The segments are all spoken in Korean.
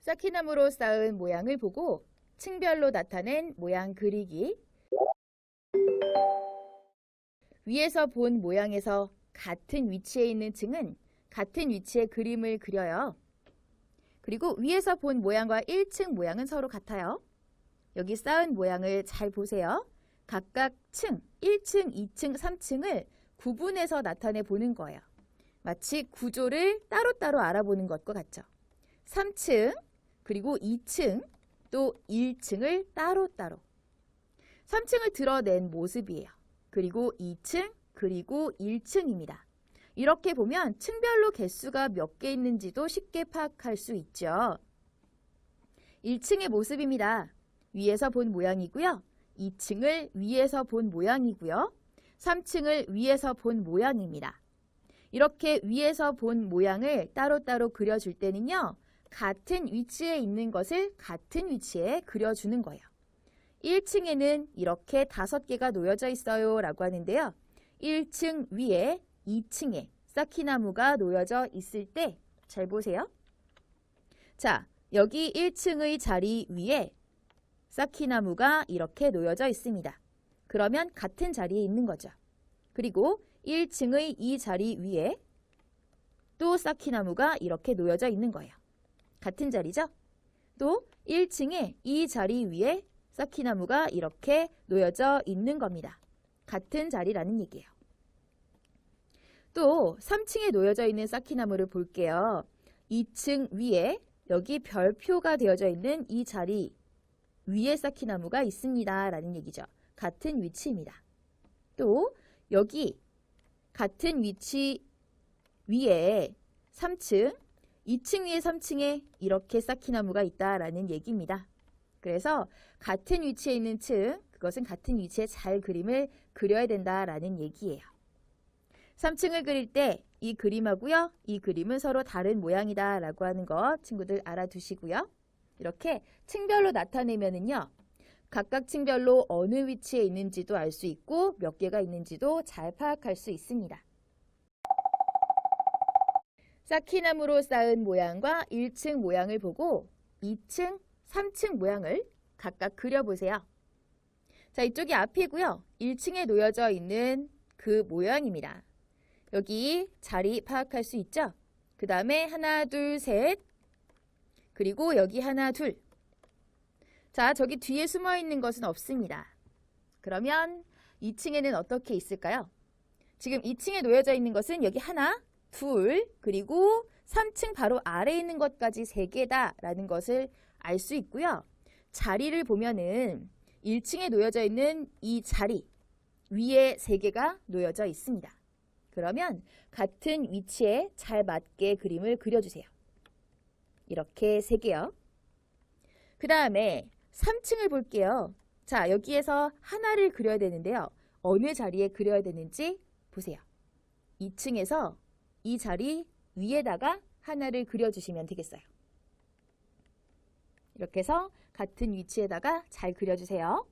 쌓기나무로 쌓은 모양을 보고 층별로 나타낸 모양 그리기. 위에서 본 모양에서 같은 위치에 있는 층은 같은 위치의 그림을 그려요. 그리고 위에서 본 모양과 1층 모양은 서로 같아요. 여기 쌓은 모양을 잘 보세요. 각각 층, 1층, 2층, 3층을 구분해서 나타내 보는 거예요. 마치 구조를 따로따로 알아보는 것과 같죠. 3층, 그리고 2층, 또 1층을 따로따로. 3층을 드러낸 모습이에요. 그리고 2층, 그리고 1층입니다. 이렇게 보면 층별로 개수가 몇 개 있는지도 쉽게 파악할 수 있죠. 1층의 모습입니다. 위에서 본 모양이고요. 2층을 위에서 본 모양이고요. 3층을 위에서 본 모양입니다. 이렇게 위에서 본 모양을 따로따로 그려줄 때는요. 같은 위치에 있는 것을 같은 위치에 그려주는 거예요. 1층에는 이렇게 5개가 놓여져 있어요 라고 하는데요. 1층 위에 2층에 쌓기나무가 놓여져 있을 때 잘 보세요. 자, 여기 1층의 자리 위에 쌓기나무가 이렇게 놓여져 있습니다. 그러면 같은 자리에 있는 거죠. 그리고 1층의 이 자리 위에 또 쌓기나무가 이렇게 놓여져 있는 거예요. 같은 자리죠? 또 1층에 이 자리 위에 쌓기나무가 이렇게 놓여져 있는 겁니다. 같은 자리라는 얘기예요. 또 3층에 놓여져 있는 쌓기나무를 볼게요. 2층 위에 여기 별표가 되어져 있는 이 자리 위에 쌓기나무가 있습니다 라는 얘기죠. 같은 위치입니다. 또 여기 같은 위치 위에 3층, 2층 위에 3층에 이렇게 쌓기나무가 있다라는 얘기입니다. 그래서 같은 위치에 있는 층, 그것은 같은 위치에 잘 그림을 그려야 된다라는 얘기예요. 3층을 그릴 때 이 그림하고요. 이 그림은 서로 다른 모양이다 라고 하는 거 친구들 알아두시고요. 이렇게 층별로 나타내면은요. 각각 층별로 어느 위치에 있는지도 알 수 있고 몇 개가 있는지도 잘 파악할 수 있습니다. 쌓기나무로 쌓은 모양과 1층 모양을 보고 2층, 3층 모양을 각각 그려보세요. 자, 이쪽이 앞이고요. 1층에 놓여져 있는 그 모양입니다. 여기 자리 파악할 수 있죠? 그 다음에 하나, 둘, 셋. 그리고 여기 하나, 둘. 자, 저기 뒤에 숨어 있는 것은 없습니다. 그러면 2층에는 어떻게 있을까요? 지금 2층에 놓여져 있는 것은 여기 하나, 둘, 그리고 3층 바로 아래에 있는 것까지 3개다라는 것을 알 수 있고요. 자리를 보면은 1층에 놓여져 있는 이 자리 위에 3개가 놓여져 있습니다. 그러면 같은 위치에 잘 맞게 그림을 그려주세요. 이렇게 3개요. 그 다음에 3층을 볼게요. 자, 여기에서 하나를 그려야 되는데요. 어느 자리에 그려야 되는지 보세요. 2층에서 이 자리 위에다가 하나를 그려주시면 되겠어요. 이렇게 해서 같은 위치에다가 잘 그려주세요.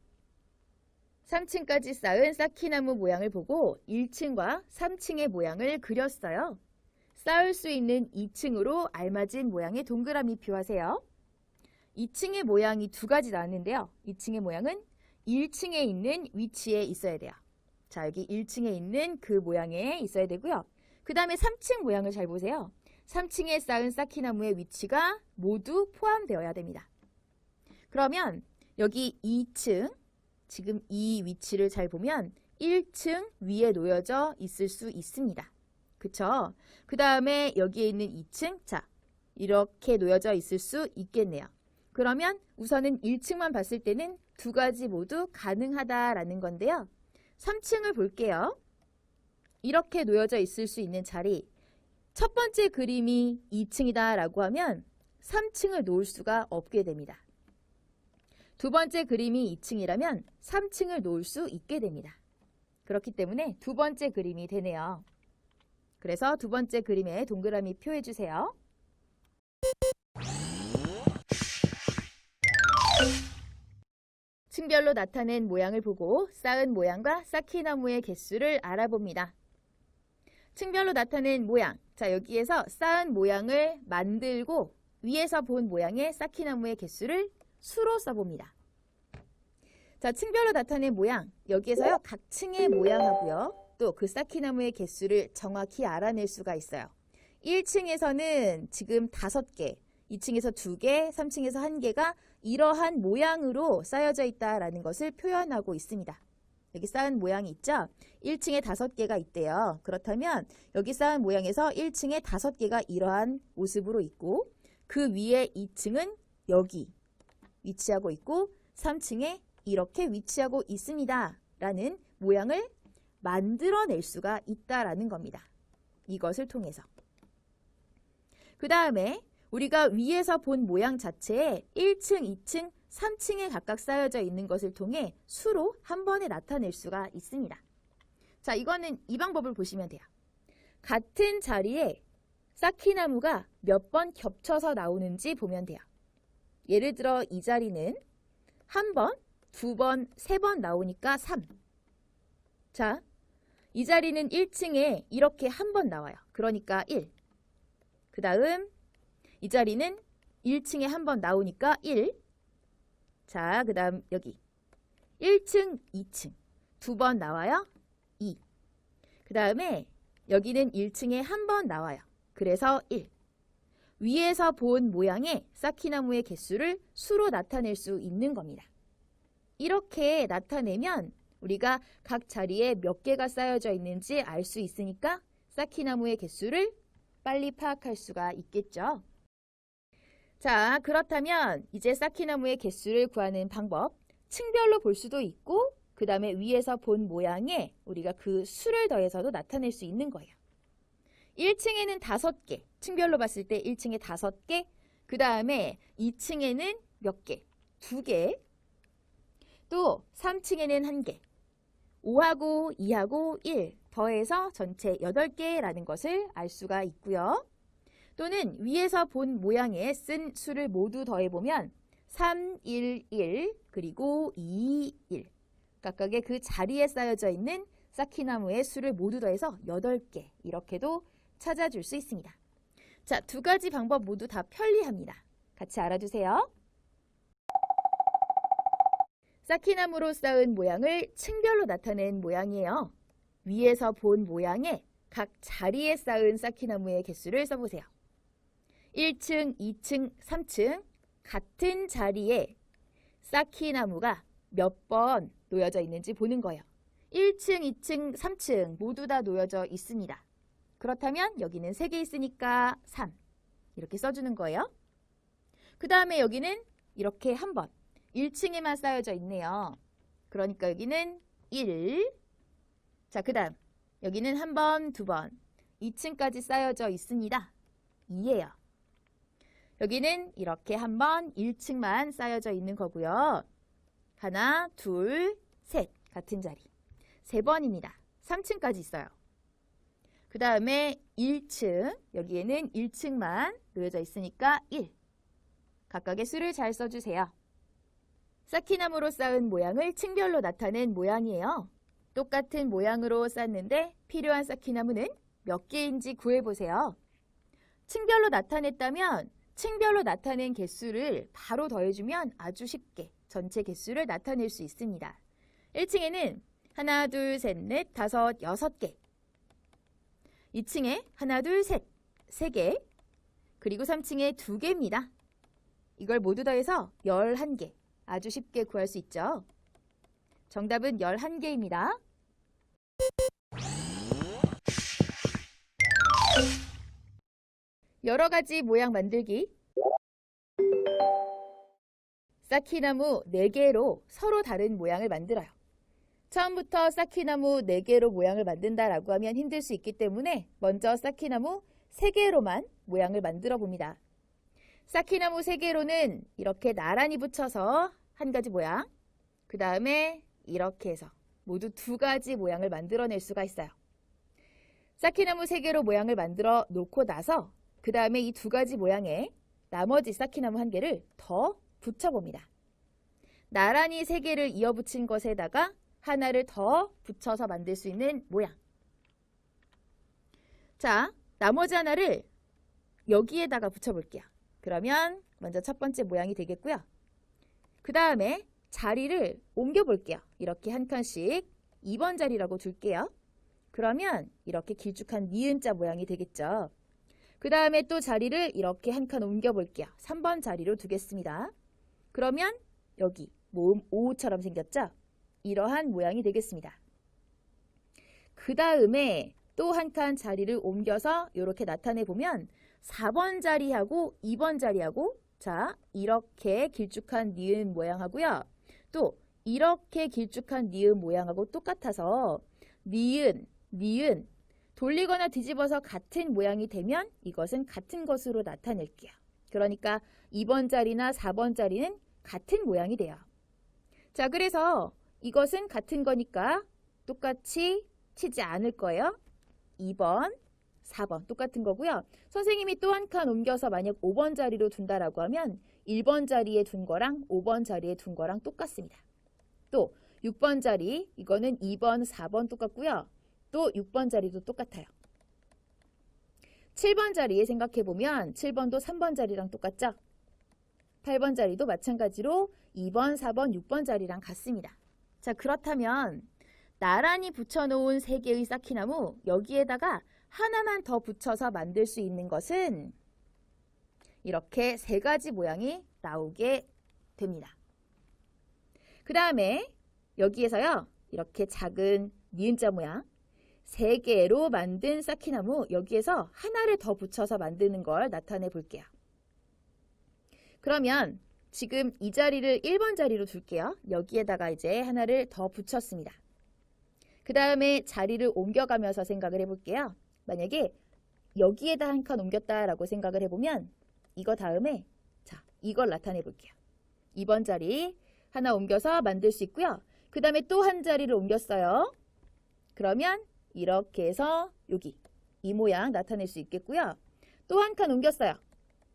3층까지 쌓은 쌓기나무 모양을 보고 1층과 3층의 모양을 그렸어요. 쌓을 수 있는 2층으로 알맞은 모양의 동그라미 표하세요. 2층의 모양이 2가지 나왔는데요. 2층의 모양은 1층에 있는 위치에 있어야 돼요. 자, 여기 1층에 있는 그 모양에 있어야 되고요. 그 다음에 3층 모양을 잘 보세요. 3층에 쌓은 쌓기나무의 위치가 모두 포함되어야 됩니다. 그러면 여기 2층, 지금 이 위치를 잘 보면 1층 위에 놓여져 있을 수 있습니다. 그쵸? 그 다음에 여기에 있는 2층, 자, 이렇게 놓여져 있을 수 있겠네요. 그러면 우선은 1층만 봤을 때는 2가지 모두 가능하다라는 건데요. 3층을 볼게요. 이렇게 놓여져 있을 수 있는 자리, 첫 번째 그림이 2층이다 라고 하면 3층을 놓을 수가 없게 됩니다. 두 번째 그림이 2층이라면 3층을 놓을 수 있게 됩니다. 그렇기 때문에 두 번째 그림이 되네요. 그래서 두 번째 그림에 동그라미 표해주세요. 층별로 나타낸 모양을 보고 쌓은 모양과 쌓기나무의 개수를 알아봅니다. 층별로 나타낸 모양, 자 여기에서 쌓은 모양을 만들고 위에서 본 모양의 쌓기나무의 개수를 수로 써봅니다. 자, 층별로 나타낸 모양, 여기에서요 각 층의 모양하고요 또 그 쌓기나무의 개수를 정확히 알아낼 수가 있어요. 1층에서는 지금 5개, 2층에서 2개, 3층에서 1개가 이러한 모양으로 쌓여져 있다라는 것을 표현하고 있습니다. 여기 쌓은 모양이 있죠? 1층에 5개가 있대요. 그렇다면 여기 쌓은 모양에서 1층에 5개가 이러한 모습으로 있고 그 위에 2층은 여기 위치하고 있고 3층에 이렇게 위치하고 있습니다. 라는 모양을 만들어낼 수가 있다라는 겁니다. 이것을 통해서. 그 다음에 우리가 위에서 본 모양 자체에 1층, 2층, 3층에 각각 쌓여져 있는 것을 통해 수로 한 번에 나타낼 수가 있습니다. 자, 이거는 이 방법을 보시면 돼요. 같은 자리에 쌓기나무가 몇 번 겹쳐서 나오는지 보면 돼요. 예를 들어 이 자리는 한 번, 두 번, 세 번 나오니까 3. 자, 이 자리는 1층에 이렇게 한 번 나와요. 그러니까 1. 그 다음 이 자리는 1층에 한 번 나오니까 1. 자, 그 다음 여기 1층, 2층 두 번 나와요. 2. 그 다음에 여기는 1층에 한 번 나와요. 그래서 1. 위에서 본 모양의 쌓기나무의 개수를 수로 나타낼 수 있는 겁니다. 이렇게 나타내면 우리가 각 자리에 몇 개가 쌓여져 있는지 알 수 있으니까 쌓기나무의 개수를 빨리 파악할 수가 있겠죠. 자, 그렇다면 이제 쌓기나무의 개수를 구하는 방법, 층별로 볼 수도 있고 그 다음에 위에서 본 모양에 우리가 그 수를 더해서도 나타낼 수 있는 거예요. 1층에는 5개, 층별로 봤을 때 1층에 5개, 그 다음에 2층에는 몇 개? 2개, 또 3층에는 1개, 5하고 2하고 1 더해서 전체 8개라는 것을 알 수가 있고요. 또는 위에서 본 모양에 쓴 수를 모두 더해보면 3, 1, 1, 그리고 2, 1 각각의 그 자리에 쌓여져 있는 쌓기나무의 수를 모두 더해서 8개 이렇게도 찾아줄 수 있습니다. 자, 두 가지 방법 모두 다 편리합니다. 같이 알아두세요. 쌓기나무로 쌓은 모양을 층별로 나타낸 모양이에요. 위에서 본 모양에 각 자리에 쌓은 쌓기나무의 개수를 써보세요. 1층, 2층, 3층 같은 자리에 쌓기나무가 몇 번 놓여져 있는지 보는 거예요. 1층, 2층, 3층 모두 다 놓여져 있습니다. 그렇다면 여기는 3개 있으니까 3 이렇게 써주는 거예요. 그 다음에 여기는 이렇게 한 번 1층에만 쌓여져 있네요. 그러니까 여기는 1. 자, 그 다음 여기는 한 번, 두 번 2층까지 쌓여져 있습니다. 2예요. 여기는 이렇게 한 번 1층만 쌓여져 있는 거고요. 하나, 둘, 셋 같은 자리 3번입니다. 3층까지 있어요. 그 다음에 1층, 여기에는 1층만 놓여져 있으니까 1. 각각의 수를 잘 써주세요. 쌓기나무로 쌓은 모양을 층별로 나타낸 모양이에요. 똑같은 모양으로 쌓는데 필요한 쌓기나무는 몇 개인지 구해보세요. 층별로 나타냈다면 층별로 나타낸 개수를 바로 더해주면 아주 쉽게 전체 개수를 나타낼 수 있습니다. 1층에는 하나, 둘, 셋, 넷, 다섯, 6개. 2층에 하나, 둘, 셋, 3개. 그리고 3층에 2개입니다. 이걸 모두 더해서 11개. 아주 쉽게 구할 수 있죠. 정답은 11개입니다. 여러 가지 모양 만들기. 쌓기나무 4개로 서로 다른 모양을 만들어요. 처음부터 쌓기나무 4개로 모양을 만든다라고 하면 힘들 수 있기 때문에 먼저 쌓기나무 3개로만 모양을 만들어 봅니다. 쌓기나무 3개로는 이렇게 나란히 붙여서 한 가지 모양, 그 다음에 이렇게 해서 모두 2가지 모양을 만들어낼 수가 있어요. 쌓기나무 3개로 모양을 만들어 놓고 나서 그 다음에 이 2가지 모양에 나머지 쌓기나무 1개를 더 붙여봅니다. 나란히 3개를 이어붙인 것에다가 하나를 더 붙여서 만들 수 있는 모양. 자, 나머지 하나를 여기에다가 붙여볼게요. 그러면 먼저 첫 번째 모양이 되겠고요. 그 다음에 자리를 옮겨 볼게요. 이렇게 한 칸씩 2번 자리라고 둘게요. 그러면 이렇게 길쭉한 니은자 모양이 되겠죠. 그 다음에 또 자리를 이렇게 한 칸 옮겨 볼게요. 3번 자리로 두겠습니다. 그러면 여기 모음 O처럼 생겼죠? 이러한 모양이 되겠습니다. 그 다음에 또 한 칸 자리를 옮겨서 이렇게 나타내 보면 4번 자리하고 2번 자리하고 자 이렇게 길쭉한 니은 모양하고요. 또 이렇게 길쭉한 니은 모양하고 똑같아서 니은, 니은 돌리거나 뒤집어서 같은 모양이 되면 이것은 같은 것으로 나타낼게요. 그러니까 2번 자리나 4번 자리는 같은 모양이 돼요. 자, 그래서 이것은 같은 거니까 똑같이 치지 않을 거예요. 2번, 4번 똑같은 거고요. 선생님이 또 한 칸 옮겨서 만약 5번 자리로 둔다라고 하면 1번 자리에 둔 거랑 5번 자리에 둔 거랑 똑같습니다. 또 6번 자리, 이거는 2번, 4번 똑같고요. 또 6번 자리도 똑같아요. 7번 자리에 생각해보면 7번도 3번 자리랑 똑같죠? 8번 자리도 마찬가지로 2번, 4번, 6번 자리랑 같습니다. 자, 그렇다면 나란히 붙여놓은 3개의 쌓기나무 여기에다가 하나만 더 붙여서 만들 수 있는 것은 이렇게 3가지 모양이 나오게 됩니다. 그 다음에 여기에서요. 이렇게 작은 니은자 모양 3개로 만든 쌓기나무 여기에서 하나를 더 붙여서 만드는 걸 나타내 볼게요. 그러면 지금 이 자리를 1번 자리로 둘게요. 여기에다가 이제 하나를 더 붙였습니다. 그 다음에 자리를 옮겨가면서 생각을 해볼게요. 만약에 여기에다 한 칸 옮겼다라고 생각을 해보면 이거 다음에 자 이걸 나타내 볼게요. 2번 자리 하나 옮겨서 만들 수 있고요. 그 다음에 또 한 자리를 옮겼어요. 그러면 이렇게 해서 여기 이 모양 나타낼 수 있겠고요. 또 한 칸 옮겼어요.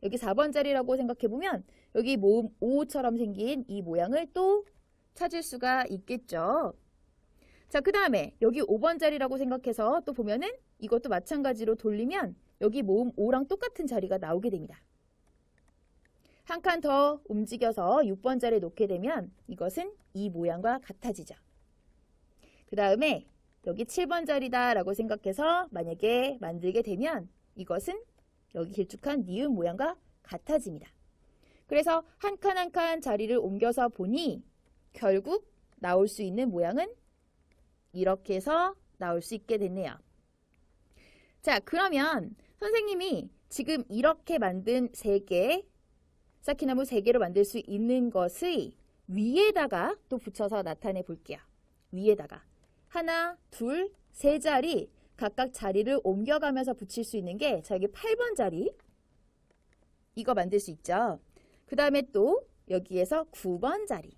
여기 4번 자리라고 생각해보면 여기 모음 O처럼 생긴 이 모양을 또 찾을 수가 있겠죠. 자, 그 다음에 여기 5번 자리라고 생각해서 또 보면은 이것도 마찬가지로 돌리면 여기 모음 O랑 똑같은 자리가 나오게 됩니다. 한 칸 더 움직여서 6번 자리에 놓게 되면 이것은 이 모양과 같아지죠. 그 다음에 여기 7번 자리다 라고 생각해서 만약에 만들게 되면 이것은 여기 길쭉한 니은 모양과 같아집니다. 그래서 한 칸 한 칸 자리를 옮겨서 보니 결국 나올 수 있는 모양은 이렇게 해서 나올 수 있게 됐네요. 자, 그러면 선생님이 지금 이렇게 만든 3개, 쌓기나무 3개로 만들 수 있는 것의 위에다가 또 붙여서 나타내 볼게요. 위에다가 하나, 둘, 3자리 각각 자리를 옮겨가면서 붙일 수 있는 게 자, 여기 8번 자리 이거 만들 수 있죠. 그 다음에 또 여기에서 9번 자리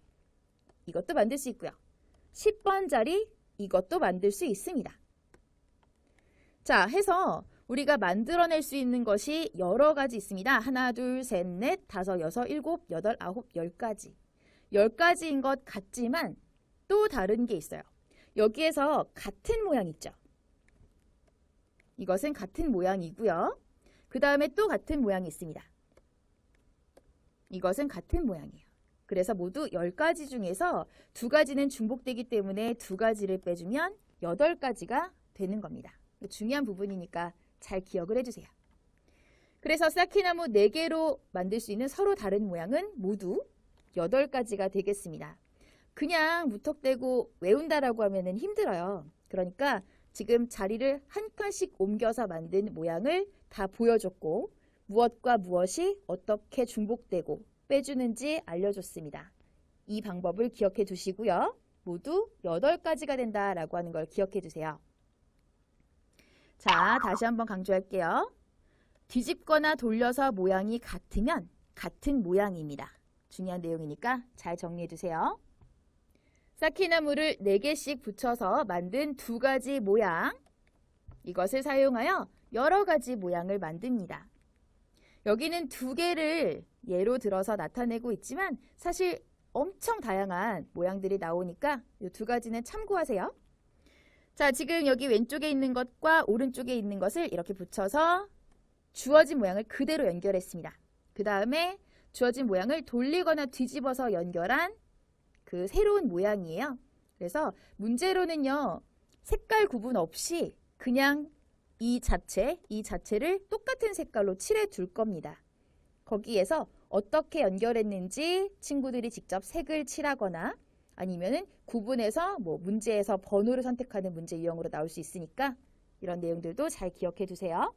이것도 만들 수 있고요. 10번 자리 이것도 만들 수 있습니다. 자, 해서 우리가 만들어낼 수 있는 것이 여러 가지 있습니다. 하나, 둘, 셋, 넷, 다섯, 여섯, 일곱, 여덟, 아홉, 10가지. 10가지인 것 같지만 또 다른 게 있어요. 여기에서 같은 모양 있죠. 이것은 같은 모양이고요. 그 다음에 또 같은 모양이 있습니다. 이것은 같은 모양이에요. 그래서 모두 10가지 중에서 2가지는 중복되기 때문에 2가지를 빼주면 8가지가 되는 겁니다. 중요한 부분이니까 잘 기억을 해주세요. 그래서 쌓기나무 4개로 만들 수 있는 서로 다른 모양은 모두 8가지가 되겠습니다. 그냥 무턱대고 외운다라고 하면 힘들어요. 그러니까 지금 자리를 한 칸씩 옮겨서 만든 모양을 다 보여줬고 무엇과 무엇이 어떻게 중복되고 빼주는지 알려줬습니다. 이 방법을 기억해 두시고요. 모두 8가지가 된다라고 하는 걸 기억해 주세요. 자, 다시 한번 강조할게요. 뒤집거나 돌려서 모양이 같으면 같은 모양입니다. 중요한 내용이니까 잘 정리해 두세요. 쌓기나무를 4개씩 붙여서 만든 2가지 모양 이것을 사용하여 여러 가지 모양을 만듭니다. 여기는 2개를 예로 들어서 나타내고 있지만 사실 엄청 다양한 모양들이 나오니까 이 2가지는 참고하세요. 자, 지금 여기 왼쪽에 있는 것과 오른쪽에 있는 것을 이렇게 붙여서 주어진 모양을 그대로 연결했습니다. 그 다음에 주어진 모양을 돌리거나 뒤집어서 연결한 그 새로운 모양이에요. 그래서 문제로는요. 색깔 구분 없이 그냥 이 자체를 똑같은 색깔로 칠해 둘 겁니다. 거기에서 어떻게 연결했는지 친구들이 직접 색을 칠하거나 아니면은 구분해서 문제에서 번호를 선택하는 문제 유형으로 나올 수 있으니까 이런 내용들도 잘 기억해 두세요.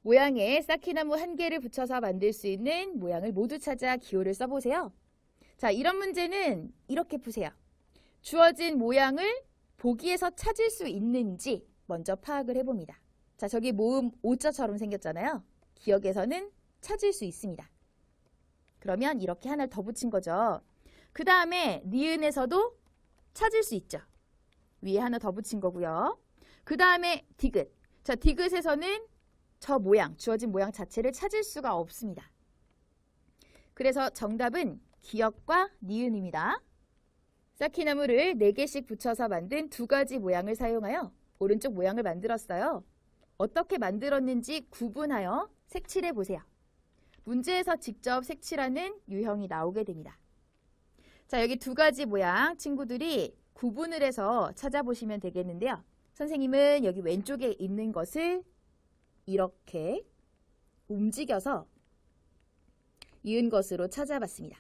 모양에 쌓기나무 한 개를 붙여서 만들 수 있는 모양을 모두 찾아 기호를 써보세요. 자, 이런 문제는 이렇게 푸세요. 주어진 모양을 보기에서 찾을 수 있는지 먼저 파악을 해봅니다. 자, 저기 모음 오자처럼 생겼잖아요. 기억에서는 찾을 수 있습니다. 그러면 이렇게 하나를 더 붙인 거죠. 그 다음에 니은에서도 찾을 수 있죠. 위에 하나 더 붙인 거고요. 그 다음에 디귿. 자, 디귿에서는 저 모양, 주어진 모양 자체를 찾을 수가 없습니다. 그래서 정답은 기역과 니은입니다. 쌓기나무를 4개씩 붙여서 만든 2가지 모양을 사용하여 오른쪽 모양을 만들었어요. 어떻게 만들었는지 구분하여 색칠해 보세요. 문제에서 직접 색칠하는 유형이 나오게 됩니다. 자, 여기 2가지 모양 친구들이 구분을 해서 찾아보시면 되겠는데요. 선생님은 여기 왼쪽에 있는 것을 이렇게 움직여서 이은 것으로 찾아봤습니다.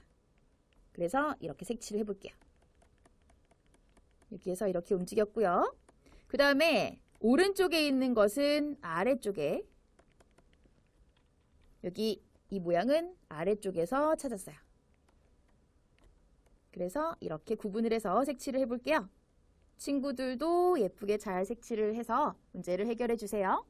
그래서 이렇게 색칠을 해볼게요. 여기에서 이렇게 움직였고요. 그 다음에 오른쪽에 있는 것은 아래쪽에, 여기 이 모양은 아래쪽에서 찾았어요. 그래서 이렇게 구분을 해서 색칠을 해볼게요. 친구들도 예쁘게 잘 색칠을 해서 문제를 해결해 주세요.